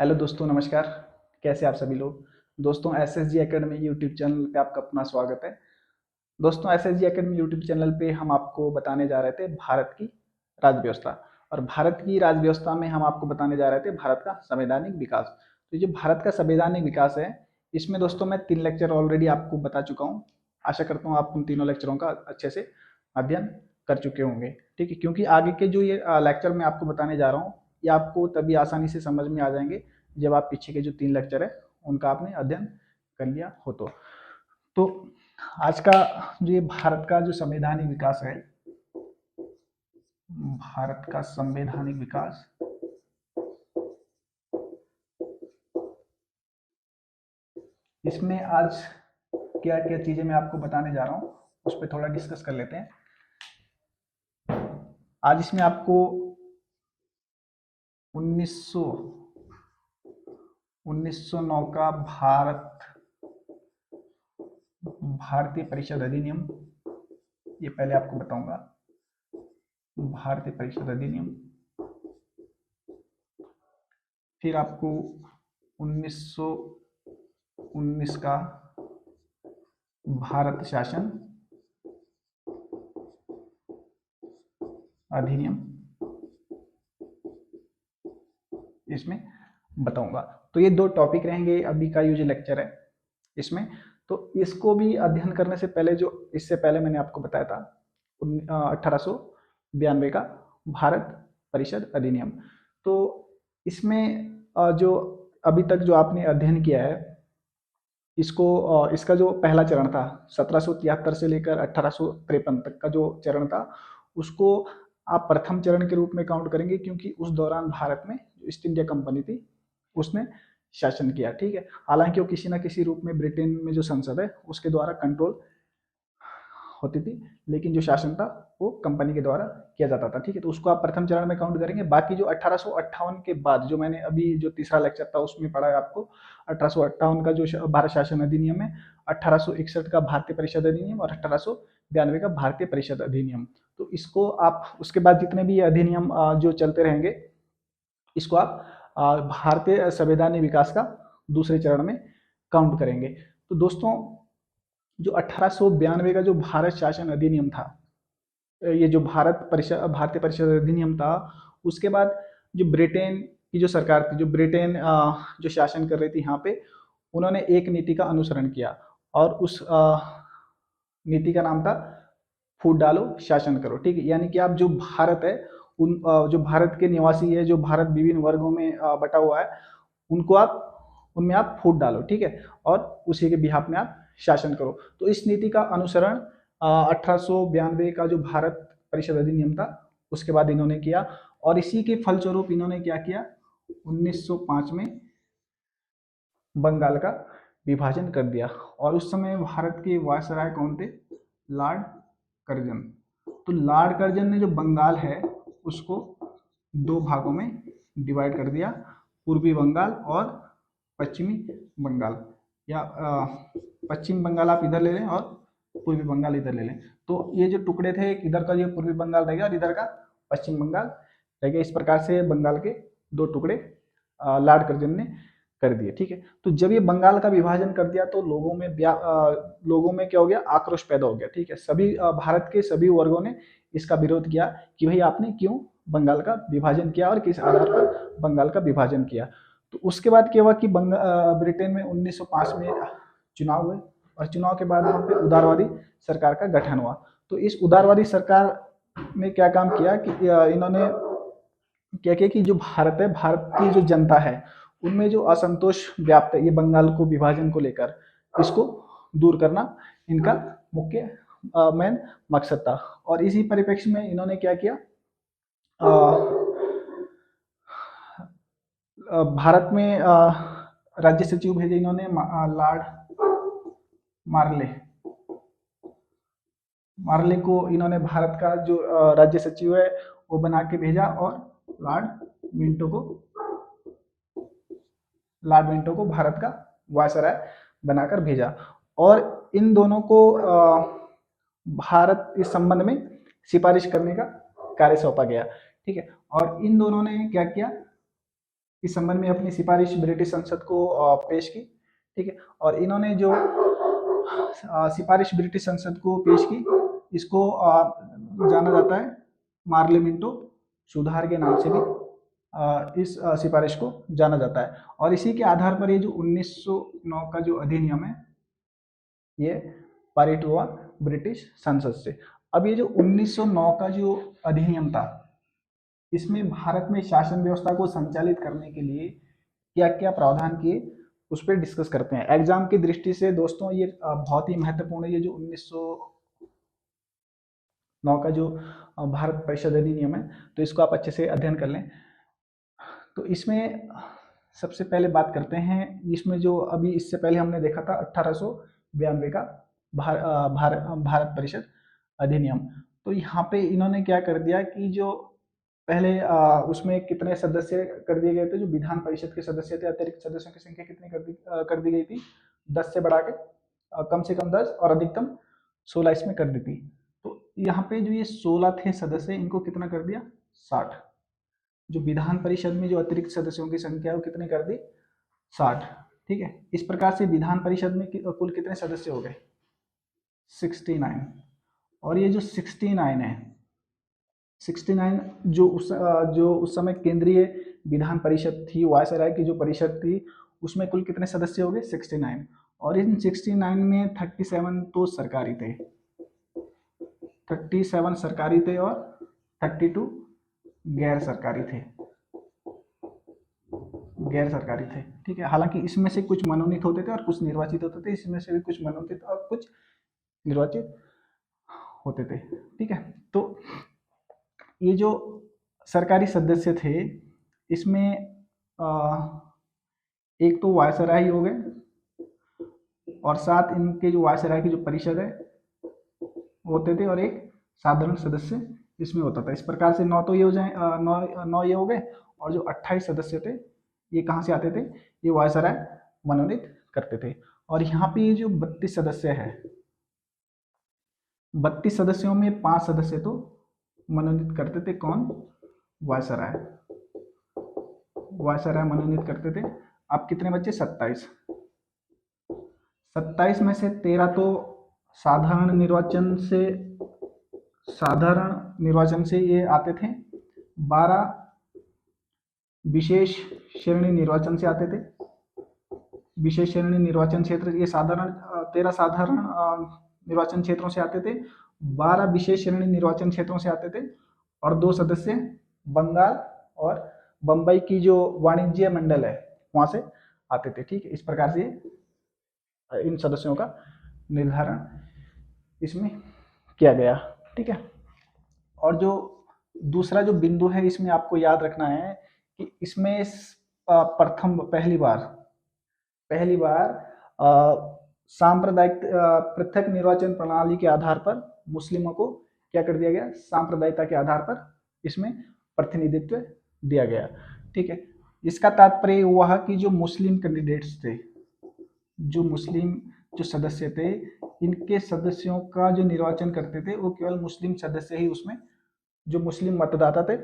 Hello दोस्तों, नमस्कार। कैसे आप सभी लोग। दोस्तों, एसएसजी एकेडमी यूट्यूब चैनल पे आपका अपना स्वागत है। दोस्तों, एसएसजी एकेडमी यूट्यूब चैनल पे हम आपको बताने जा रहे थे भारत की राज्य व्यवस्था। और भारत की राज्य व्यवस्था में हम आपको बताने जा रहे थे भारत का संवैधानिक विकास। तो ये जो भारत का संवैधानिक विकास है, इसमें दोस्तों मैं 3 लेक्चर ऑलरेडी आपको बता चुका हूँ। आशा करता हूँ आप उन तीनों लेक्चरों का अच्छे से अध्ययन कर चुके होंगे। ठीक है, क्योंकि आगे के जो ये लेक्चर मैं आपको बताने जा रहा हूँ, ये आपको तभी आसानी से समझ में आ जाएंगे जब आप पीछे के जो 3 लेक्चर है उनका आपने अध्ययन कर लिया हो। तो आज का जो ये भारत का जो संवैधानिक विकास है, भारत का संवैधानिक विकास, इसमें आज क्या क्या चीजें मैं आपको बताने जा रहा हूँ उस पर थोड़ा डिस्कस कर लेते हैं। आज इसमें आपको 1909 का भारतीय परिषद अधिनियम, ये पहले आपको बताऊंगा। भारतीय परिषद अधिनियम, फिर आपको 1919 का भारत शासन अधिनियम, इसमें बताऊंगा। तो ये 2 टॉपिक रहेंगे अभी का ये जो लेक्चर है इसमें। तो इसको भी अध्ययन करने से पहले, जो इससे पहले मैंने आपको बताया था 1892 का भारत परिषद अधिनियम, तो इसमें जो अभी तक जो आपने अध्ययन किया है, इसका जो पहला चरण था 1773 से लेकर 1853 तक का जो चरण था, उसको आप प्रथम चरण के रूप में काउंट करेंगे, क्योंकि उस दौरान भारत में जो ईस्ट इंडिया कंपनी थी उसने शासन किया। ठीक है, हालांकि वो किसी ना किसी रूप में ब्रिटेन में जो संसद है उसके द्वारा कंट्रोल होती थी, लेकिन जो शासन था वो कंपनी के द्वारा किया जाता था। ठीक है, तो उसको आप प्रथम चरण में काउंट करेंगे। बाकी जो 1858 के बाद, जो मैंने अभी जो तीसरा लेक्चर था उसमें पढ़ा है आपको, 1858 का जो भारत शासन अधिनियम है, 1861 का भारतीय परिषद अधिनियम और 1892 का भारतीय परिषद अधिनियम। तो इसको आप उसके बाद जितने भी अधिनियम जो चलते रहेंगे, इसको आप भारतीय संवैधानिक विकास का दूसरे चरण में काउंट करेंगे। तो दोस्तों, जो 1892 का जो भारत शासन अधिनियम था, ये जो भारतीय परिषद अधिनियम था, उसके बाद जो ब्रिटेन की जो सरकार थी, जो ब्रिटेन जो शासन कर रही थी यहाँ पे, उन्होंने एक नीति का अनुसरण किया और उस नीति का नाम था फूट डालो शासन करो। ठीक है, यानी कि आप जो भारत है, उन जो भारत के निवासी है, जो भारत विभिन्न वर्गों में बटा हुआ है, उनको आप उनमें आप फूट डालो। ठीक है, और उसी के बिहाफ में आप शासन करो। तो इस नीति का अनुसरण 1892 का जो भारत परिषद अधिनियम था उसके बाद इन्होंने किया, और इसी के फलस्वरूप इन्होंने क्या किया, 1905 में बंगाल का विभाजन कर दिया। और उस समय भारत के वायसराय कौन थे, लॉर्ड कर्जन। तो लॉर्ड कर्जन ने जो बंगाल है उसको 2 भागों में डिवाइड कर दिया, पूर्वी बंगाल और पश्चिमी बंगाल, या पश्चिम बंगाल आप इधर ले लें और पूर्वी बंगाल इधर ले लें। तो ये जो टुकड़े थे, इधर का ये पूर्वी बंगाल रह गया और इधर का पश्चिम बंगाल रह गया। इस प्रकार से बंगाल के 2 टुकड़े लॉर्ड कर्जन ने कर दिए। ठीक है, तो जब ये बंगाल का विभाजन कर दिया तो लोगों में क्या हो गया, आक्रोश पैदा हो गया। ठीक है, सभी भारत के सभी वर्गों ने इसका विरोध किया कि भाई आपने क्यों बंगाल का विभाजन किया और किस आधार पर बंगाल का विभाजन किया। तो उसके बाद क्या हुआ कि ब्रिटेन में 1905 में चुनाव हुए, और चुनाव के बाद वहाँ पे उदारवादी सरकार का गठन हुआ। तो इस उदारवादी सरकार ने क्या काम किया कि इन्होंने क्या किया कि जो भारत है, भारत की जो जनता है, उनमें जो असंतोष व्याप्त है ये बंगाल को विभाजन को लेकर, इसको दूर करना इनका मुख्य मेन मकसद था। और इसी परिप्रेक्ष्य में इन्होंने क्या किया, भारत में राज्य सचिव भेजे इन्होंने, लॉर्ड मार्ले मार्ले को इन्होंने भारत का जो राज्य सचिव है वो बना के भेजा, और लॉर्ड मिंटो को भारत का वायसराय बनाकर भेजा। और इन दोनों को भारत इस संबंध में सिफारिश करने का कार्य सौंपा गया। ठीक है, और इन दोनों ने क्या किया, इस संबंध में अपनी सिफारिश ब्रिटिश संसद को पेश की। ठीक है, और इन्होंने जो सिफारिश ब्रिटिश संसद को पेश की, इसको जाना जाता है मार्लिमेंटो सुधार के नाम से भी इस सिफारिश को जाना जाता है। और इसी के आधार पर ये जो 1909 का जो अधिनियम है ये पारित हुआ ब्रिटिश संसद से। अब ये जो 1909 का जो अधिनियम था, इसमें भारत में शासन व्यवस्था को संचालित करने के लिए क्या क्या प्रावधान किए उस पर डिस्कस करते हैं। एग्जाम की दृष्टि से दोस्तों ये बहुत ही महत्वपूर्ण है। ये जो 1909 का जो भारत परिषद अधिनियम है, तो इसको आप अच्छे से अध्ययन कर लें। तो इसमें सबसे पहले बात करते हैं, इसमें जो अभी इससे पहले हमने देखा था 1892 का भारत परिषद अधिनियम। तो यहाँ पे इन्होंने क्या कर दिया कि जो पहले उसमें कितने सदस्य कर दिए गए थे, जो विधान परिषद के सदस्य थे, अतिरिक्त सदस्यों की संख्या कितनी कर दी गई थी, 10 से बढ़ा के कम से कम 10 और अधिकतम 16 इसमें कर दी थी। तो यहाँ पे जो ये 16 थे सदस्य, इनको कितना कर दिया, 60। जो विधान परिषद में जो अतिरिक्त सदस्यों की संख्या है वो कितनी कर दी, 60। ठीक है, इस प्रकार से विधान परिषद में कुल कितने सदस्य हो गए, 69। और ये जो 69 है, 69 जो उस समय केंद्रीय विधान परिषद थी, वायसराय की जो परिषद थी, उसमें कुल कितने सदस्य हो गए, 69। और इन 69 में 37 तो सरकारी थे, 37 सरकारी थे और 32 गैर सरकारी थे, गैर सरकारी थे। ठीक है, हालांकि इसमें से कुछ मनोनीत होते थे और कुछ निर्वाचित होते थे, इसमें से भी कुछ मनोनीत और कुछ निर्वाचित होते थे। ठीक है, तो ये जो सरकारी सदस्य थे, इसमें एक तो वायसराय हो गए और साथ इनके जो वायसराय की जो परिषद है होते थे, और एक साधारण सदस्य इसमें होता था। इस प्रकार से 9 तो ये हो जाए, 9 ये हो गए, और जो 28 सदस्य थे ये कहाँ से आते थे, ये वायसराय मनोनीत करते थे। और यहाँ पे ये जो 32 सदस्य है, 32 सदस्यों में 5 सदस्य तो मनोनीत करते थे, कौन, वायसराय, वायसराय मनोनीत करते थे। अब कितने बच्चे, 27। 27 में से 13 तो साधारण निर्वाचन से ये आते थे, 12 विशेष श्रेणी निर्वाचन से आते थे। विशेष श्रेणी निर्वाचन क्षेत्र, ये 13 साधारण निर्वाचन क्षेत्रों से आते थे, 12 विशेष श्रेणी निर्वाचन क्षेत्रों से आते थे, और 2 सदस्य बंगाल और बंबई की जो वाणिज्य मंडल है वहां से आते थे। ठीक है, इस प्रकार से इन सदस्यों का निर्धारण इसमें किया गया। ठीक है, और जो दूसरा जो बिंदु है इसमें आपको याद रखना है कि इसमें पहली बार सांप्रदायिक पृथक निर्वाचन प्रणाली के आधार पर मुस्लिमों को क्या कर दिया गया, सांप्रदायिकता के आधार पर इसमें प्रतिनिधित्व दिया गया। ठीक है, इसका तात्पर्य हुआ कि जो मुस्लिम कैंडिडेट्स थे, जो मुस्लिम जो सदस्य थे, इनके सदस्यों का जो निर्वाचन करते थे वो केवल मुस्लिम सदस्य ही, उसमें जो मुस्लिम मतदाता थे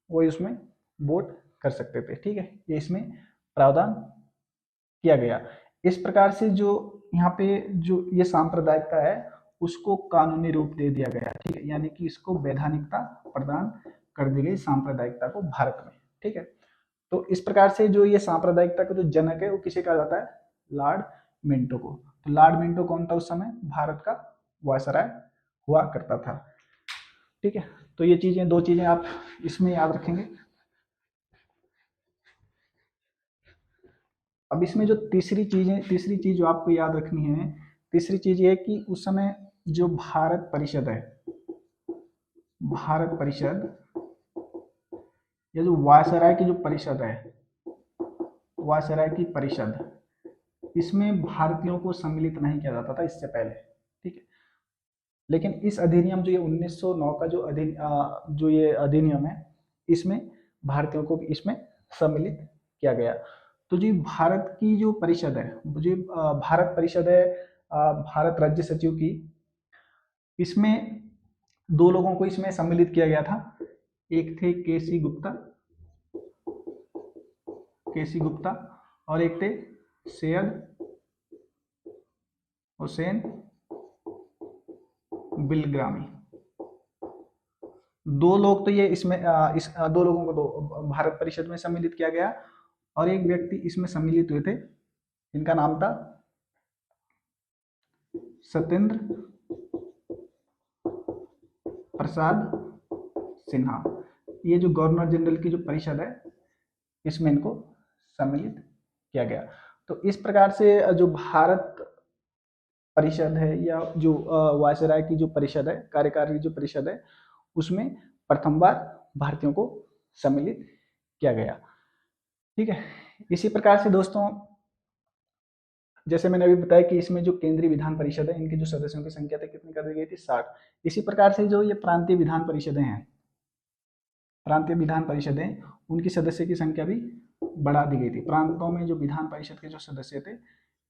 वो उसमें वोट कर सकते थे। ठीक है, ये इसमें प्रावधान किया गया। इस प्रकार से जो यहाँ पे जो ये सांप्रदायिकता है उसको कानूनी रूप दे दिया गया। ठीक है, यानी कि इसको वैधानिकता प्रदान कर दी गई सांप्रदायिकता को भारत में। ठीक है, तो इस प्रकार से जो ये सांप्रदायिकता का जो जनक है वो किसे कहा जाता है, लॉर्ड मिंटो को। तो लॉर्ड मिंटो कौन था उस समय, भारत का वायसराय हुआ करता था। ठीक है, तो ये चीजें, 2 चीजें आप इसमें याद रखेंगे। अब इसमें जो तीसरी चीज जो आपको याद रखनी है, तीसरी चीज ये है कि उस समय जो भारत परिषद या जो वायसराय की जो परिषद है, वायसराय की परिषद, इसमें भारतीयों को सम्मिलित नहीं किया जाता था इससे पहले। ठीक है, लेकिन इस अधिनियम जो ये 1909 का जो ये अधिनियम है, इसमें भारतीयों को भी इसमें सम्मिलित किया गया। तो जो भारत की जो परिषद है, जो भारत परिषद है भारत राज्य सचिव की, इसमें 2 लोगों को इसमें सम्मिलित किया गया था। एक थे केसी केसी गुप्ता, और एक थे सैयद हुसैन बिलग्रामी। दो लोग तो ये इसमें दो लोगों को तो भारत परिषद में सम्मिलित किया गया, और एक व्यक्ति इसमें सम्मिलित हुए थे, इनका नाम था सत्येंद्र प्रसाद सिन्हा। ये जो गवर्नर जनरल की जो परिषद है इसमें इनको सम्मिलित किया गया। तो इस प्रकार से जो भारत परिषद है या जो वायसराय की जो परिषद है, कार्यकारी जो परिषद है, उसमें प्रथम बार भारतीयों को सम्मिलित किया गया। ठीक है, इसी प्रकार से दोस्तों जैसे मैंने अभी बताया कि इसमें जो केंद्रीय विधान परिषद है इनके जो सदस्यों की संख्या थी कितनी कर दी गई थी, 60। इसी प्रकार से जो ये प्रांतीय विधान परिषदें हैं, प्रांतीय विधान परिषदें, उनकी सदस्य की संख्या भी बढ़ा दी गई थी। प्रांतों में जो विधान परिषद के जो सदस्य थे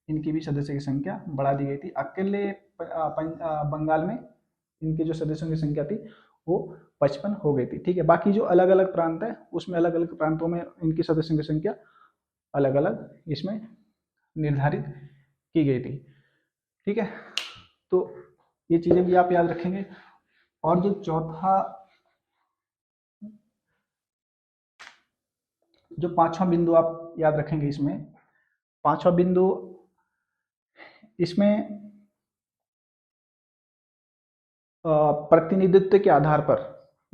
इनकी भी सदस्य की संख्या बढ़ा दी गई थी। अकेले बंगाल में इनके जो सदस्यों की संख्या थी वो 55 हो गई थी। ठीक है, बाकी जो अलग अलग प्रांत है उसमें अलग अलग प्रांतों में इनकी सदस्यों की संख्या अलग अलग इसमें निर्धारित की गई थी। ठीक है, तो ये चीजें भी आप याद रखेंगे। और जो चौथा, जो पांचवा बिंदु आप याद रखेंगे, इसमें पांचवा बिंदु, इसमें प्रतिनिधित्व के आधार पर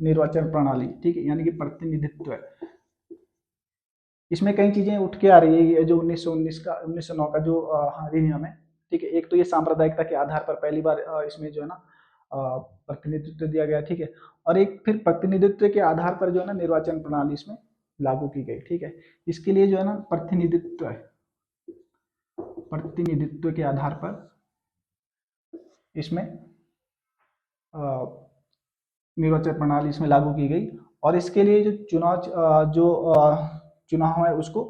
निर्वाचन प्रणाली। ठीक है, यानी कि प्रतिनिधित्व है, इसमें कई चीजें उठ के आ रही है। ये जो 1909 का जो अधिनियम है, ठीक है, एक तो ये सांप्रदायिकता के आधार पर पहली बार इसमें जो है ना प्रतिनिधित्व दिया गया। ठीक है, और एक फिर प्रतिनिधित्व के आधार पर जो है ना निर्वाचन प्रणाली इसमें लागू की गई। ठीक है, इसके लिए जो है ना प्रतिनिधित्व है, प्रतिनिधित्व के आधार पर इसमें निर्वाचन प्रणाली इसमें लागू की गई। और इसके लिए जो चुनाव है उसको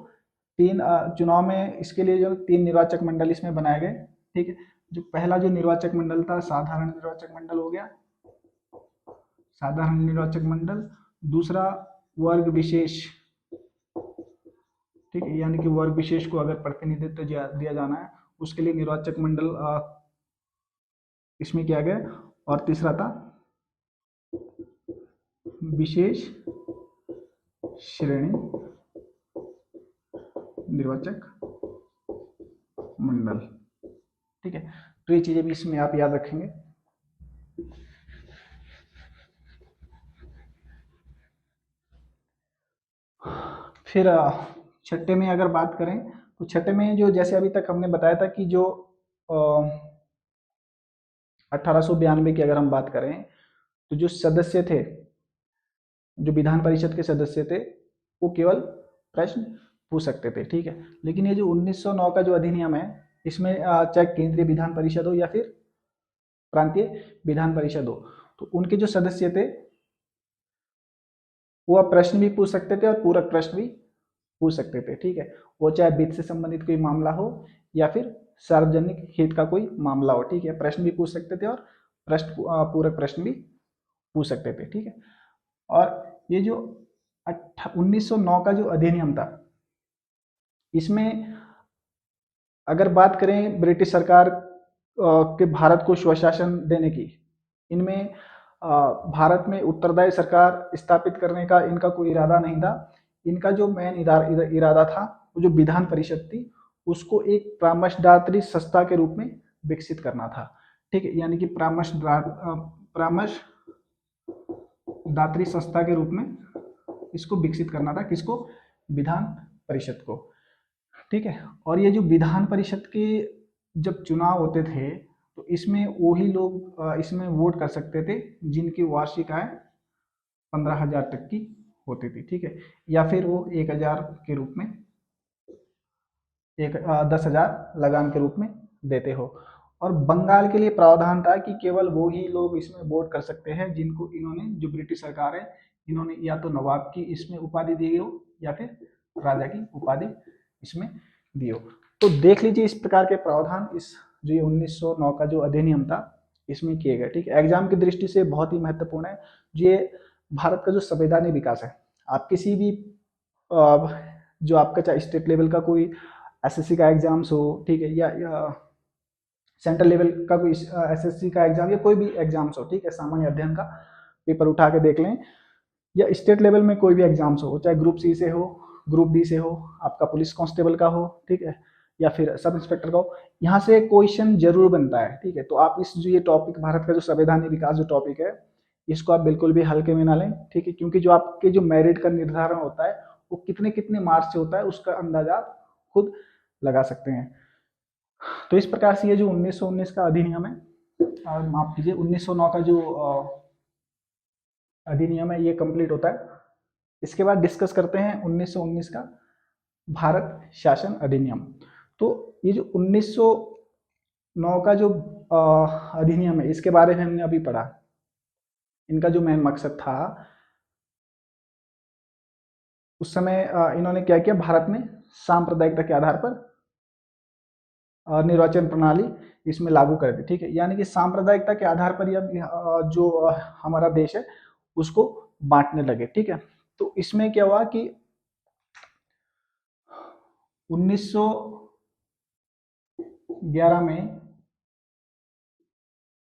चुनाव में इसके लिए जो 3 निर्वाचक मंडल इसमें बनाए गए। ठीक है, जो पहला जो निर्वाचक मंडल था साधारण निर्वाचक मंडल हो गया, साधारण निर्वाचक मंडल। दूसरा वर्ग विशेष, ठीक है, यानी कि वर्ग विशेष को अगर प्रतिनिधित्व दिया जाना है उसके लिए निर्वाचक मंडल इसमें किया गया। और तीसरा था विशेष श्रेणी निर्वाचक मंडल। ठीक है, तो ये चीजें भी इसमें आप याद रखेंगे। फिर छठे में अगर बात करें तो छठे में जो जैसे अभी तक हमने बताया था कि जो 1892 की अगर हम बात करें तो जो सदस्य थे, जो विधान परिषद के सदस्य थे, वो केवल प्रश्न पूछ सकते थे। ठीक है, लेकिन ये जो 1909 का जो अधिनियम है इसमें चाहे केंद्रीय विधान परिषद हो या फिर प्रांतीय विधान परिषद हो, तो उनके जो सदस्य थे वो प्रश्न भी पूछ सकते थे और पूरक प्रश्न भी पूछ सकते थे। ठीक है, वो चाहे वित्त से संबंधित कोई मामला हो या फिर सार्वजनिक हित का कोई मामला हो। ठीक है, प्रश्न भी पूछ सकते थे और पूरक प्रश्न भी पूछ सकते थे। ठीक है, और ये जो 1909 का जो अधिनियम था इसमें अगर बात करें ब्रिटिश सरकार के भारत को स्वशासन देने की, इनमें भारत में उत्तरदायी सरकार स्थापित करने का इनका कोई इरादा नहीं था। इनका जो मेन इरादा था वो जो विधान परिषद थी उसको एक परामर्शदात्री संस्था के रूप में विकसित करना था। ठीक है, यानी कि परामर्शदात्री संस्था के रूप में इसको विकसित करना था, किसको? विधान परिषद को। ठीक है, और ये जो विधान परिषद के जब चुनाव होते थे तो इसमें वही लोग इसमें वोट कर सकते थे जिनकी वार्षिक आय 15,000 तक की होती थी। ठीक है, या फिर वो 1,000 के रूप में 10,000 लगान के रूप में देते हो। और बंगाल के लिए प्रावधान था कि केवल वो ही लोग इसमें वोट कर सकते हैं जिनको इन्होंने, जो ब्रिटिश सरकार है, इन्होंने या तो नवाब की इसमें उपाधि दी हो या फिर राजा की उपाधि इसमें दी हो। तो देख लीजिए इस प्रकार के प्रावधान इस जो 1909 का जो अधिनियम था इसमें किए गए। ठीक है, एग्जाम की दृष्टि से बहुत ही महत्वपूर्ण है। ये भारत का जो संवैधानिक विकास है, आप किसी भी जो आपका चाहे स्टेट लेवल का कोई एसएससी का एग्जाम्स हो, ठीक है, या सेंट्रल लेवल का कोई एसएससी का एग्जाम या कोई भी एग्जाम्स हो, ठीक है, सामान्य अध्ययन का पेपर उठा के देख लें, या स्टेट लेवल में कोई भी एग्जाम्स हो, चाहे ग्रुप सी से हो, ग्रुप डी से हो, आपका पुलिस कांस्टेबल का हो, ठीक है, या फिर सब इंस्पेक्टर का हो, यहाँ से क्वेश्चन जरूर बनता है, ठीक है। तो आप इस जो ये टॉपिक भारत का जो संवैधानिक विकास जो टॉपिक है, इसको आप बिल्कुल भी हल्के में ना लें, ठीक है, क्योंकि जो आपके जो मेरिट का निर्धारण होता है वो कितने कितने मार्क्स से होता है उसका अंदाजा आप खुद लगा सकते हैं। तो इस प्रकार से ये जो 1919 का अधिनियम है, माफ कीजिए 1909 का जो अधिनियम है ये कंप्लीट होता है। इसके बाद डिस्कस करते हैं 1919 का भारत शासन अधिनियम। तो ये जो 1909 का जो अधिनियम है इसके बारे में हमने अभी पढ़ा। इनका जो मेन मकसद था, उस समय इन्होंने क्या किया, भारत में सांप्रदायिकता के आधार पर निर्वाचन प्रणाली इसमें लागू कर दी, ठीक है। यानी कि सांप्रदायिकता के आधार पर जो हमारा देश है उसको बांटने लगे, ठीक है। तो इसमें क्या हुआ कि 1911 में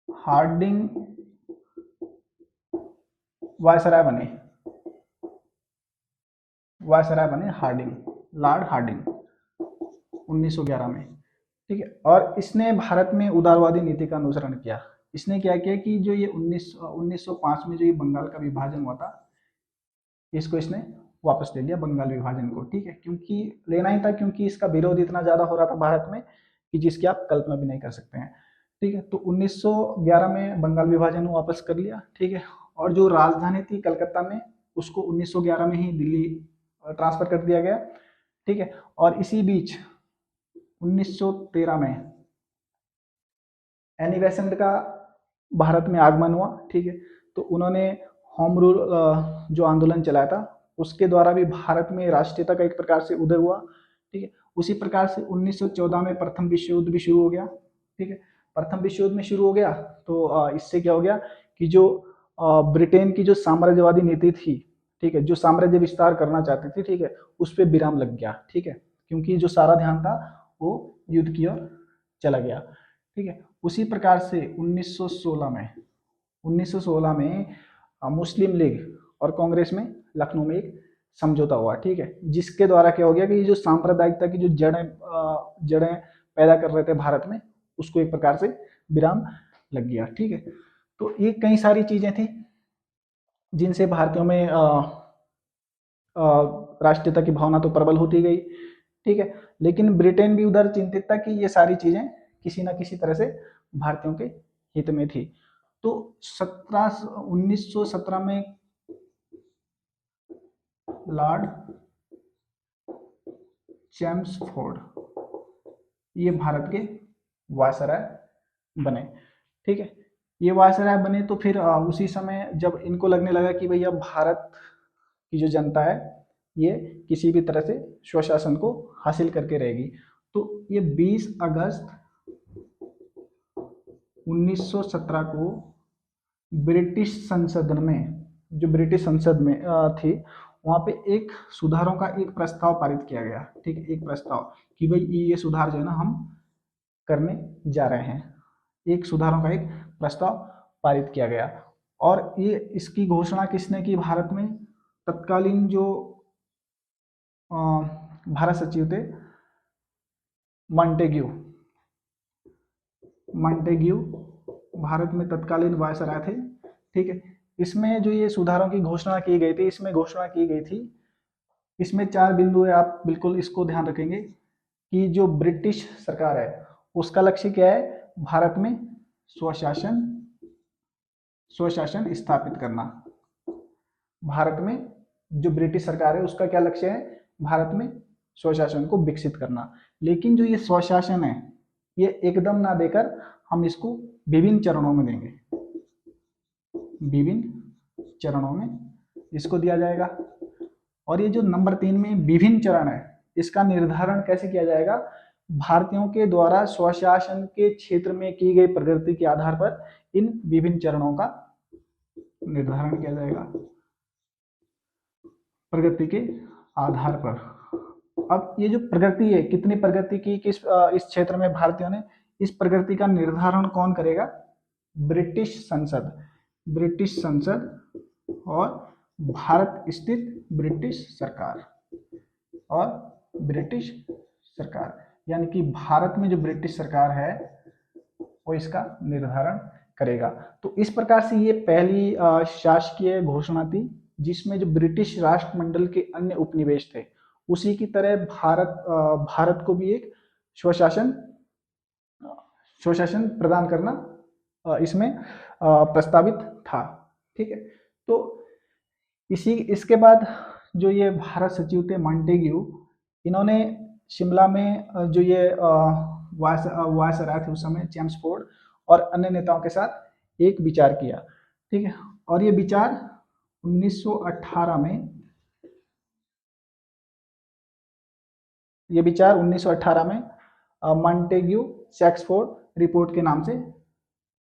हार्डिंग वायसराय बने हार्डिंग, लॉर्ड हार्डिंग 1911 में, ठीक है। और इसने भारत में उदारवादी नीति का अनुसरण किया। इसने क्या किया कि जो ये 1905 में जो ये बंगाल का विभाजन हुआ था, इसको इसने वापस ले लिया, बंगाल विभाजन को, ठीक है, क्योंकि लेना ही था, क्योंकि इसका विरोध इतना ज्यादा हो रहा था भारत में कि जिसकी आप कल्पना भी नहीं कर सकते हैं, ठीक है। तो 1911 में बंगाल विभाजन वापस कर लिया, ठीक है। और जो राजधानी थी कलकत्ता में, उसको 1911 में ही दिल्ली ट्रांसफर कर दिया गया, ठीक है। और इसी बीच 1913 में एनी बेसेंट का भारत में आगमन हुआ, ठीक है। तो उन्होंने होम रूल जो आंदोलन चलाया था उसके द्वारा भी भारत में राष्ट्रीयता का एक प्रकार से उदय हुआ, ठीक है। उसी प्रकार से 1914 में प्रथम विश्व युद्ध भी शुरू हो गया, ठीक है। प्रथम विश्व युद्ध में शुरू हो गया तो इससे क्या हो गया कि जो ब्रिटेन की जो साम्राज्यवादी नीति थी, ठीक है, जो साम्राज्य विस्तार करना चाहती थी, ठीक है, उस पर विराम लग गया, ठीक है, क्योंकि जो सारा ध्यान था वो युद्ध की ओर चला गया, ठीक है। उसी प्रकार से 1916 में मुस्लिम लीग और कांग्रेस में लखनऊ में एक समझौता हुआ, ठीक है, जिसके द्वारा क्या हो गया कि ये जो सांप्रदायिकता की जो जड़ें पैदा कर रहे थे भारत में, उसको एक प्रकार से विराम लग गया, ठीक है। तो ये कई सारी चीजें थी जिनसे भारतीयों में राष्ट्रीयता की भावना तो प्रबल होती गई, ठीक है। लेकिन ब्रिटेन भी उधर चिंतित था कि ये सारी चीजें किसी ना किसी तरह से भारतीयों के हित में थी। तो 1917 में लॉर्ड चैम्सफोर्ड ये भारत के वायसराय बने, ठीक है। ये वायसराय बने तो फिर उसी समय जब इनको लगने लगा कि भैया भारत की जो जनता है ये किसी भी तरह से स्वशासन को हासिल करके रहेगी, तो ये 20 अगस्त 1917 को ब्रिटिश संसद में, जो ब्रिटिश संसद में थी, वहां पे एक सुधारों का एक प्रस्ताव पारित किया गया, ठीक है, एक प्रस्ताव कि भाई ये सुधार जो है ना हम करने जा रहे हैं। एक सुधारों का एक प्रस्ताव पारित किया गया और ये इसकी घोषणा किसने की भारत में, तत्कालीन जो भारत सचिव थे मॉन्टेग्यू भारत में तत्कालीन वायसराय थे, ठीक है। इसमें जो ये सुधारों की घोषणा की गई थी, इसमें घोषणा की गई थी, इसमें 4 बिंदु है, आप बिल्कुल इसको ध्यान रखेंगे कि जो ब्रिटिश सरकार है उसका लक्ष्य क्या है, भारत में स्वशासन स्थापित करना। भारत में जो ब्रिटिश सरकार है उसका क्या लक्ष्य है, भारत में स्वशासन को विकसित करना। लेकिन जो ये स्वशासन है ये एकदम ना देकर हम इसको विभिन्न चरणों में देंगे, विभिन्न चरणों में इसको दिया जाएगा। और ये जो नंबर 3 में विभिन्न चरण है, इसका निर्धारण कैसे किया जाएगा, भारतीयों के द्वारा स्वशासन के क्षेत्र में की गई प्रगति के आधार पर इन विभिन्न चरणों का निर्धारण किया जाएगा, प्रगति के आधार पर। अब ये जो प्रगति है, कितनी प्रगति की इस क्षेत्र में भारतीयों ने, इस प्रगति का निर्धारण कौन करेगा? ब्रिटिश संसद, ब्रिटिश संसद और भारत स्थित ब्रिटिश सरकार, और ब्रिटिश सरकार, यानी कि भारत में जो ब्रिटिश सरकार है वो इसका निर्धारण करेगा। तो इस प्रकार से ये पहली शासकीय घोषणा थी जिसमें जो ब्रिटिश राष्ट्रमंडल के अन्य उपनिवेश थे उसी की तरह भारत को भी एक स्वशासन स्वशासन प्रदान करना इसमें प्रस्तावित था। ठीक है, तो इसके बाद जो ये भारत सचिव थे मॉन्टेग्यू, इन्होंने शिमला में जो ये वायसराय थे उस समय चेम्सफोर्ड और अन्य नेताओं के साथ एक विचार किया। ठीक है, और ये विचार 1918 में मॉन्टेग्यू सैक्सफोर्ड रिपोर्ट के नाम से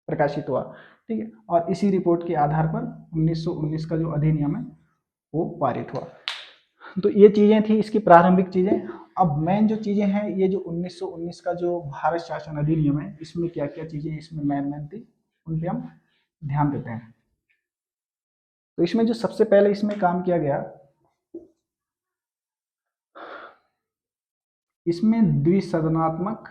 प्रकाशित हुआ। ठीक है, और इसी रिपोर्ट के आधार पर 1919 का जो अधिनियम है वो पारित हुआ। तो ये चीजें थी इसकी प्रारंभिक चीजें। अब मेन जो चीजें हैं, ये जो 1919 का जो भारत शासन अधिनियम है, इसमें क्या क्या चीजें इसमें मेन थी उन पे हम ध्यान देते हैं। तो इसमें जो सबसे पहले इसमें काम किया गया, इसमें द्विसदनात्मक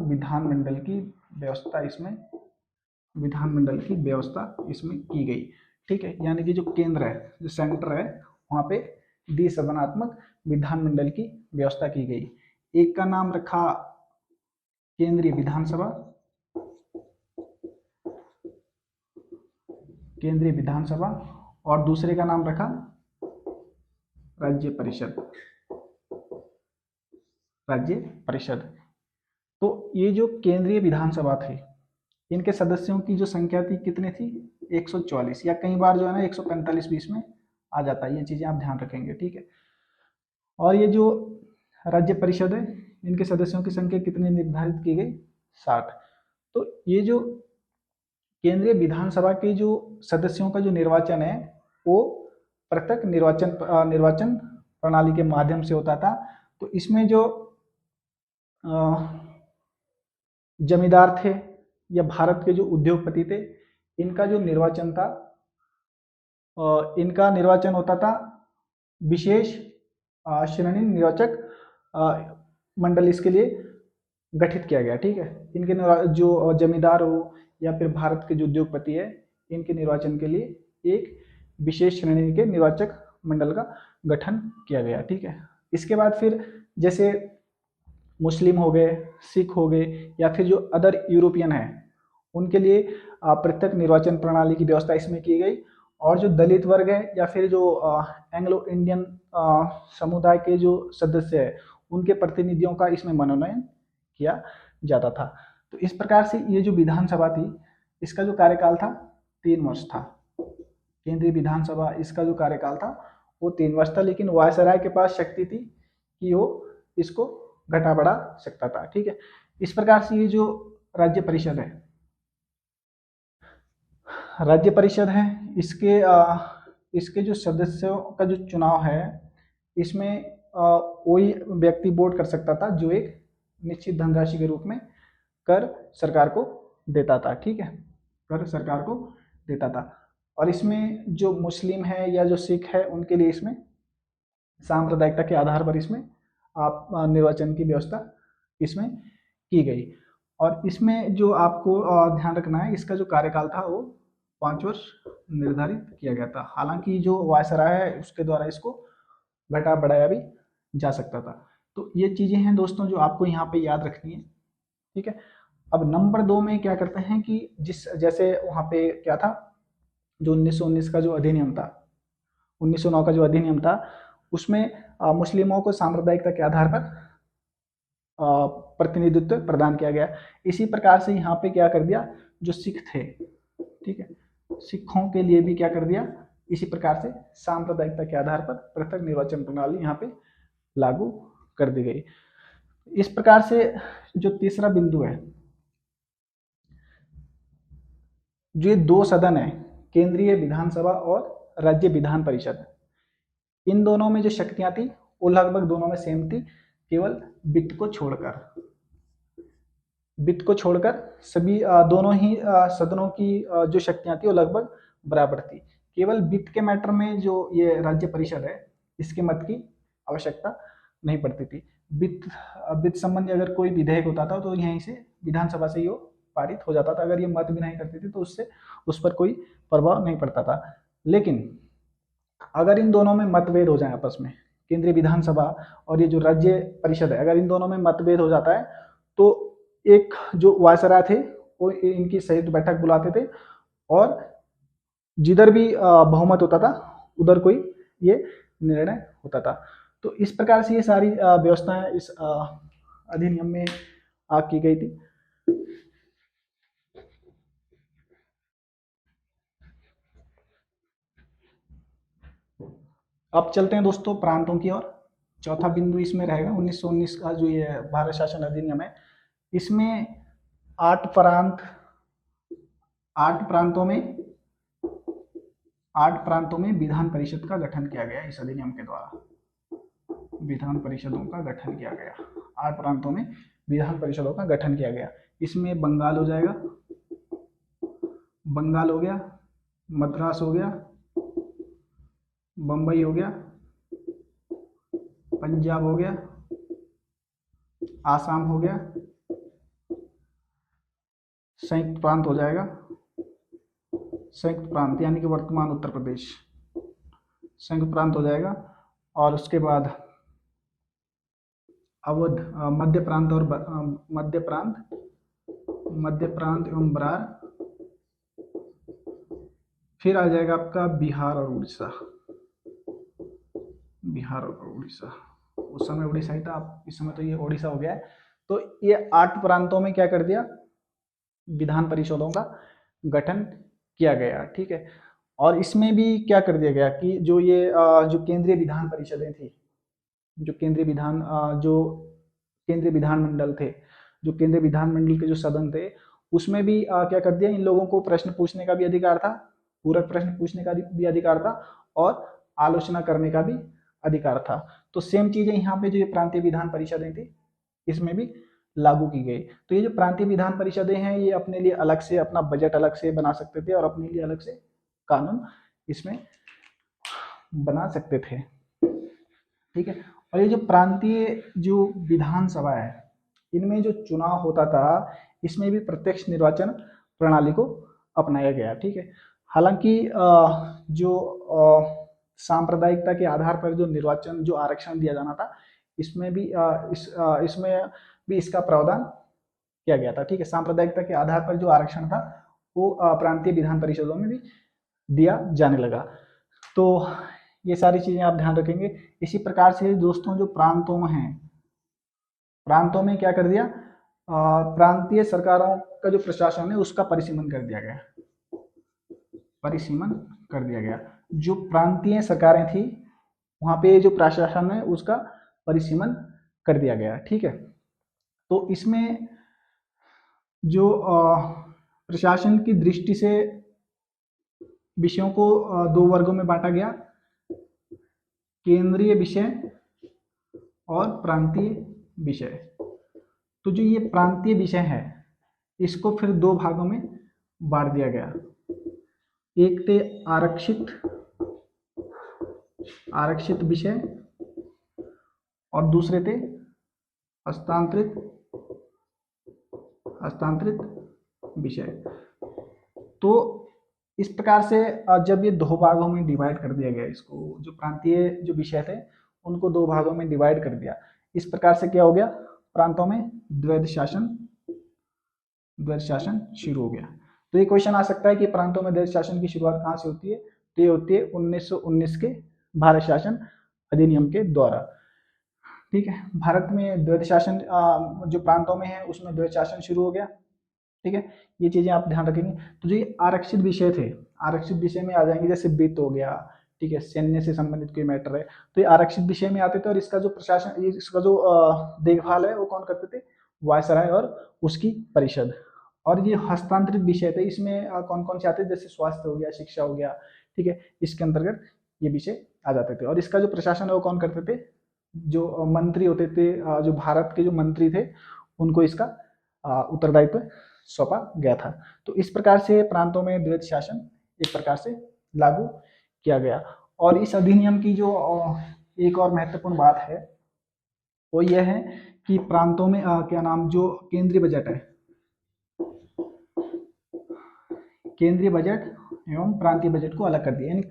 विधानमंडल की व्यवस्था, इसमें विधानमंडल की व्यवस्था इसमें की गई। ठीक है, यानी कि जो केंद्र है, जो सेंटर है, वहां पे द्विसदनात्मक विधानमंडल की व्यवस्था की गई। एक का नाम रखा केंद्रीय विधानसभा, और दूसरे का नाम रखा राज्य परिषद। तो ये जो केंद्रीय विधानसभा थी, इनके सदस्यों की जो संख्या थी कितनी थी? 144, या कई बार जो है ना 145 बीच में आ जाता है, ये चीजें आप ध्यान रखेंगे। ठीक है, और ये जो राज्य परिषद है, इनके सदस्यों की संख्या कितनी निर्धारित की गई? 60। तो ये जो केंद्रीय विधानसभा के जो सदस्यों का जो निर्वाचन है वो पृथक निर्वाचन प्रणाली के माध्यम से होता था। तो इसमें जो जमींदार थे या भारत के जो उद्योगपति थे, इनका जो निर्वाचन था, इनका निर्वाचन होता था विशेष श्रेणी निर्वाचक मंडल इसके लिए गठित किया गया। ठीक है, इनके जो जमींदार हो या फिर भारत के जो उद्योगपति है, इनके निर्वाचन के लिए एक विशेष श्रेणी के निर्वाचक मंडल का गठन किया गया। ठीक है, इसके बाद फिर जैसे मुस्लिम हो गए, सिख हो गए, या फिर जो अदर यूरोपियन है, उनके लिए पृथक निर्वाचन प्रणाली की व्यवस्था इसमें की गई। और जो दलित वर्ग है या फिर जो एंग्लो इंडियन समुदाय के जो सदस्य है, उनके प्रतिनिधियों का इसमें मनोनयन किया जाता था। तो इस प्रकार से ये जो विधानसभा थी, इसका जो कार्यकाल था 3 वर्ष था। केंद्रीय विधानसभा, इसका जो कार्यकाल था वो 3 वर्ष था, लेकिन वायसराय के पास शक्ति थी कि वो इसको घटा बढ़ा सकता था। ठीक है, इस प्रकार से ये जो राज्य परिषद है, इसके जो सदस्यों का जो चुनाव है, इसमें वही व्यक्ति वोट कर सकता था जो एक निश्चित धनराशि के रूप में कर सरकार को देता था। ठीक है, कर सरकार को देता था। और इसमें जो मुस्लिम है या जो सिख है, उनके लिए इसमें सांप्रदायिकता के आधार पर इसमें आप निर्वाचन की व्यवस्था इसमें की गई। और इसमें जो आपको ध्यान रखना है, इसका जो कार्यकाल था वो 5 वर्ष निर्धारित किया गया था। हालांकि जो वायसराय है उसके द्वारा इसको घटा बढ़ाया भी जा सकता था। तो ये चीजें हैं दोस्तों जो आपको यहाँ पे याद रखनी है। ठीक है, अब नंबर 2 में क्या करते हैं कि जैसे वहाँ पे क्या था, जो 1919 का जो अधिनियम था, 1909 का जो अधिनियम था, उसमें मुस्लिमों को सांप्रदायिकता के आधार पर प्रतिनिधित्व प्रदान किया गया। इसी प्रकार से यहाँ पे क्या कर दिया, जो सिख थे, ठीक है, सिखों के लिए भी क्या कर दिया, इसी प्रकार से सांप्रदायिकता के आधार पर पृथक निर्वाचन प्रणाली यहाँ पे लागू कर दी गई। इस प्रकार से जो तीसरा बिंदु है, जो ये 2 सदन है, केंद्रीय विधानसभा और राज्य विधान परिषद, इन दोनों में जो शक्तियां थी वो लगभग दोनों में सेम थी, केवल वित्त को छोड़कर। वित्त को छोड़कर सभी दोनों ही सदनों की जो शक्तियां थी वो लगभग बराबर थी। केवल वित्त के मैटर में जो ये राज्य परिषद है इसके मत की आवश्यकता नहीं पड़ती थी। वित्त संबंधी अगर कोई विधेयक होता था तो यहीं से विधानसभा से ही वो पारित हो जाता था। अगर ये मत भी नहीं करती थी तो उससे उस पर कोई प्रभाव नहीं पड़ता था। लेकिन अगर इन दोनों में मतभेद हो जाए आपस में, केंद्रीय विधानसभा और ये जो राज्य परिषद है, अगर इन दोनों में मतभेद हो जाता है तो एक जो वायसराय थे वो इनकी संयुक्त बैठक बुलाते थे और जिधर भी बहुमत होता था उधर कोई ये निर्णय होता था। तो इस प्रकार से ये सारी व्यवस्थाएं इस अधिनियम में की गई थी। अब चलते हैं दोस्तों प्रांतों की ओर। चौथा बिंदु इसमें रहेगा 1919 का जो ये भारत शासन अधिनियम है, इसमें 8 प्रांतों में विधान परिषद का गठन किया गया। इस अधिनियम के द्वारा विधान परिषदों का गठन किया गया। 8 प्रांतों में विधान परिषदों का गठन किया गया। इसमें बंगाल हो जाएगा, बंगाल हो गया, मद्रास हो गया, बम्बई हो गया, पंजाब हो गया, आसाम हो गया, संयुक्त प्रांत हो जाएगा, संयुक्त प्रांत यानी कि वर्तमान उत्तर प्रदेश संयुक्त प्रांत हो जाएगा। और उसके बाद अवध, मध्य प्रांत और मध्य प्रांत एवं बरार। फिर आ जाएगा आपका बिहार और उड़ीसा, बिहार और उड़ीसा। उस समय उड़ीसा ही था, अब इस समय तो ये ओडिशा हो गया है। तो ये 8 प्रांतों में क्या कर दिया, विधान परिषदों का गठन किया गया। ठीक है। और इसमें भी क्या कर दिया गया कि जो ये जो केंद्रीय विधान परिषदें थी, जो केंद्रीय विधानमंडल थे, जो केंद्रीय विधानमंडल के जो सदन थे, उसमें भी क्या कर दिया, इन लोगों को प्रश्न पूछने का भी अधिकार था, पूरक प्रश्न पूछने का भी अधिकार था और आलोचना करने का भी अधिकार था। तो सेम चीजें यहाँ पे जो ये प्रांतीय विधान परिषदें थी इसमें भी लागू की गई। तो ये जो प्रांतीय विधान परिषदें हैं ये अपने लिए अलग से अपना बजट अलग से बना सकते थे और अपने लिए अलग से कानून इसमें बना सकते थे। ठीक है। और ये जो प्रांतीय जो विधानसभा है इनमें जो चुनाव होता था इसमें भी प्रत्यक्ष निर्वाचन प्रणाली को अपनाया गया। ठीक है। हालांकि जो सांप्रदायिकता के आधार पर जो निर्वाचन जो आरक्षण दिया जाना था इसमें भी इसमें भी इसका प्रावधान किया गया था। ठीक है। सांप्रदायिकता के आधार पर जो आरक्षण था वो प्रांतीय विधान परिषदों में भी दिया जाने लगा। तो ये सारी चीजें आप ध्यान रखेंगे। इसी प्रकार से दोस्तों जो प्रांतों में हैं, प्रांतों में क्या कर दिया, प्रांतीय सरकारों का जो प्रशासन है उसका परिसीमन कर दिया गया, परिसीमन कर दिया गया। जो प्रांतीय सरकारें थी वहां पे जो प्रशासन है उसका परिसीमन कर दिया गया। ठीक है। तो इसमें जो प्रशासन की दृष्टि से विषयों को 2 वर्गों में बांटा गया, केंद्रीय विषय और प्रांतीय विषय। तो जो ये प्रांतीय विषय है इसको फिर 2 भागों में बांट दिया गया। एक थे आरक्षित विषय और दूसरे थे हस्तांतरित विषय। तो इस प्रकार से जब ये 2 भागों में डिवाइड कर दिया गया, इसको जो प्रांतीय जो विषय थे उनको 2 भागों में डिवाइड कर दिया, इस प्रकार से क्या हो गया, प्रांतों में द्वैध शासन शुरू हो गया। तो ये क्वेश्चन आ सकता है कि प्रांतों में द्वैध शासन की शुरुआत कहाँ से होती है, तो ये होती है 1919 के भारत शासन अधिनियम के द्वारा। ठीक है। भारत में द्वैध शासन जो प्रांतों में है उसमें द्वैध शासन शुरू हो गया। ठीक है। ये चीजें आप ध्यान रखेंगे। तो जो ये आरक्षित विषय थे, आरक्षित विषय में आ जाएंगे जैसे वित्त हो गया, ठीक है, सैन्य से संबंधित कोई मैटर है तो ये आरक्षित विषय में आते थे। और इसका जो प्रशासन, इसका जो देखभाल है वो कौन करते थे, वायसराय और उसकी परिषद। और ये हस्तांतरित विषय थे, इसमें कौन कौन से आते हैं, जैसे स्वास्थ्य हो गया, शिक्षा हो गया, ठीक है, इसके अंतर्गत ये विषय आ जाते थे। और इसका जो प्रशासन है वो कौन करते थे, जो मंत्री होते थे, जो भारत के जो मंत्री थे उनको इसका उत्तरदायित्व सौंपा गया था। तो इस प्रकार से प्रांतों में द्वैत शासन एक प्रकार से लागू किया गया। और इस अधिनियम की जो एक और महत्वपूर्ण बात है वो यह है कि प्रांतों में क्या नाम, जो केंद्रीय बजट है, केंद्रीय बजट एवं प्रांतीय बजट को अलग कर दिया, यानी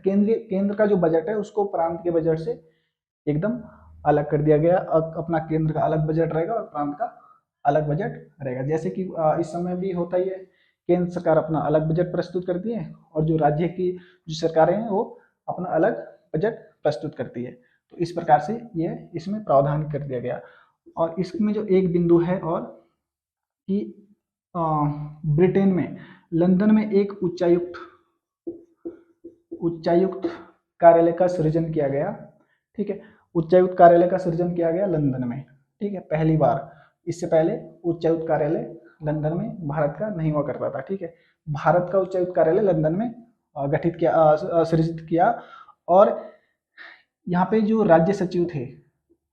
केंद्र का जो बजट है उसको प्रांत के बजट से एकदम अलग कर दिया गया। अपना केंद्र का अलग बजट रहेगा और प्रांत का अलग बजट रहेगा। जैसे कि इस समय भी होता ही है, केंद्र सरकार अपना अलग बजट प्रस्तुत करती है और जो राज्य की जो सरकारें हैं वो अपना अलग बजट प्रस्तुत करती है। तो इस प्रकार से ये इसमें प्रावधान कर दिया गया। और इसमें जो एक बिंदु है और कि ब्रिटेन में लंदन में एक उच्चायुक्त कार्यालय का सृजन किया गया, ठीक है, उच्चायुक्त कार्यालय का सृजन किया गया लंदन में, ठीक है, पहली बार। इससे पहले उच्चायुक्त कार्यालय लंदन में भारत का नहीं हुआ करता था, ठीक है। भारत का उच्चायुक्त कार्यालय लंदन में गठित किया, सृजित किया। और यहाँ पे जो राज्य सचिव थे,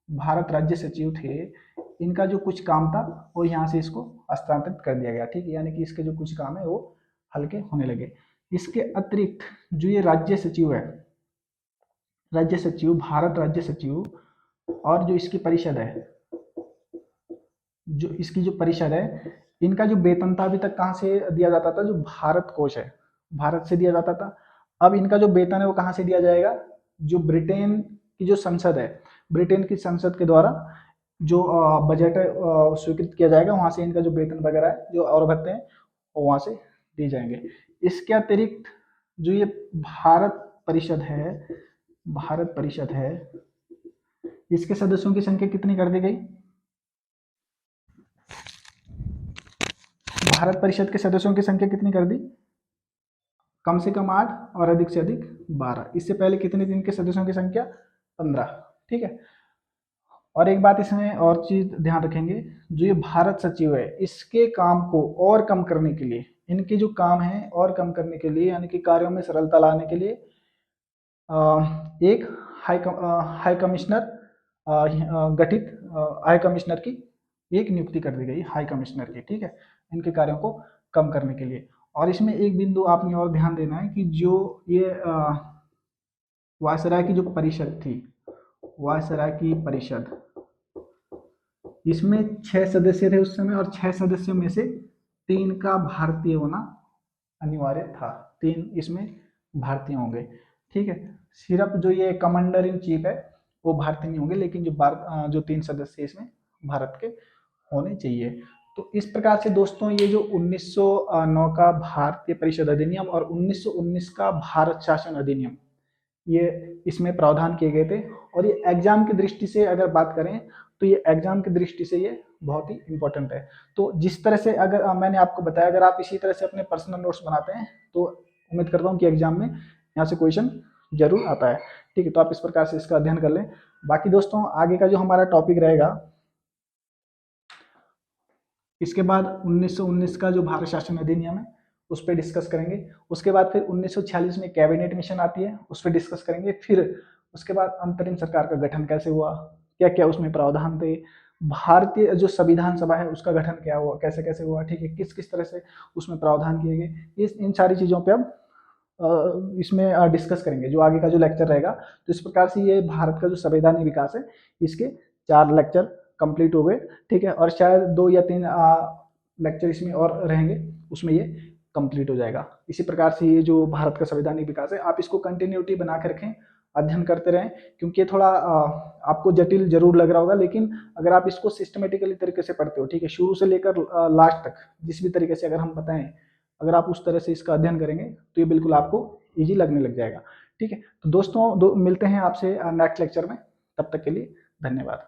भारत राज्य सचिव थे, इनका जो कुछ काम था वो यहाँ से इसको हस्तांतरित कर दिया गया, ठीक है, यानी कि इसके जो कुछ काम है वो हल्के होने लगे। इसके अतिरिक्त जो ये राज्य सचिव है, राज्य सचिव, भारत राज्य सचिव, और जो इसकी परिषद है, जो इसकी जो परिषद है, इनका जो वेतन था अभी तक कहाँ से दिया जाता था, जो भारत कोष है भारत से दिया जाता था। अब इनका जो वेतन है वो कहाँ से दिया जाएगा, जो ब्रिटेन की जो संसद है, ब्रिटेन की संसद के द्वारा जो बजट स्वीकृत किया जाएगा, वहां से इनका जो वेतन वगैरह है, जो और भत्ते हैं, वो वहां से दिए जाएंगे। इसके अतिरिक्त जो ये भारत परिषद है, इसके सदस्यों की संख्या कितनी कर दी गई, भारत परिषद के सदस्यों की संख्या कितनी कर दी, कम से कम 8 और अधिक से अधिक 12। इससे पहले कितने दिन के सदस्यों की संख्या, 15, ठीक है। और एक बात इसमें और चीज ध्यान रखेंगे, जो ये भारत सचिव है, इसके काम को और कम करने के लिए, इनके जो काम है और कम करने के लिए, यानी कि कार्यों में सरलता लाने के लिए एक हाई कमिश्नर गठित, हाई कमिश्नर की एक नियुक्ति कर दी गई, हाई कमिश्नर की, ठीक है, इनके कार्यों को कम करने के लिए। और इसमें एक बिंदु आपने और ध्यान देना है कि जो ये वायसराय की जो परिषद थी, वायसराय की परिषद, इसमें 6 सदस्य थे उस समय, और 6 सदस्यों में से 3 का भारतीय होना अनिवार्य था, 3 इसमें भारतीय होंगे, ठीक है। सिर्फ जो ये कमांडर इन चीफ है वो भारतीय नहीं होंगे, लेकिन जो 3 सदस्य इसमें भारत के होने चाहिए। तो इस प्रकार से दोस्तों ये जो 1909 का भारतीय परिषद अधिनियम और 1919 का भारत शासन अधिनियम, ये इसमें प्रावधान किए गए थे। और ये एग्जाम की दृष्टि से अगर बात करें तो ये एग्जाम की दृष्टि से ये बहुत ही इंपॉर्टेंट है। तो जिस तरह से अगर मैंने आपको बताया, अगर आप इसी तरह से अपने पर्सनल नोट्स बनाते हैं तो उम्मीद करता हूँ कि एग्जाम में यहाँ से क्वेश्चन जरूर आता है, ठीक है। तो आप इस प्रकार से इसका अध्ययन कर लें। बाकी दोस्तों आगे का जो हमारा टॉपिक रहेगा, इसके बाद 1919 का जो भारत शासन अधिनियम है उस पर डिस्कस करेंगे। उसके बाद फिर 1946 में कैबिनेट मिशन आती है, उस पर डिस्कस करेंगे। फिर उसके बाद अंतरिम सरकार का गठन कैसे हुआ, क्या क्या उसमें प्रावधान थे, भारतीय जो संविधान सभा है उसका गठन क्या हुआ, कैसे कैसे हुआ, ठीक है, किस किस तरह से उसमें प्रावधान किए गए, इन सारी चीज़ों पे अब इसमें डिस्कस करेंगे जो आगे का जो लेक्चर रहेगा। तो इस प्रकार से ये भारत का जो संवैधानिक विकास है इसके 4 लेक्चर कंप्लीट हो गए, ठीक है। और शायद 2 या 3 लेक्चर इसमें और रहेंगे, उसमें ये कंप्लीट हो जाएगा। इसी प्रकार से ये जो भारत का संवैधानिक विकास है आप इसको कंटिन्यूटी बना के रखें, अध्ययन करते रहें, क्योंकि ये थोड़ा आपको जटिल जरूर लग रहा होगा, लेकिन अगर आप इसको सिस्टमेटिकली तरीके से पढ़ते हो, ठीक है, शुरू से लेकर लास्ट तक जिस भी तरीके से अगर हम बताएं, अगर आप उस तरह से इसका अध्ययन करेंगे तो ये बिल्कुल आपको ईजी लगने लग जाएगा, ठीक है। तो दोस्तों मिलते हैं आपसे नेक्स्ट लेक्चर में, तब तक के लिए धन्यवाद।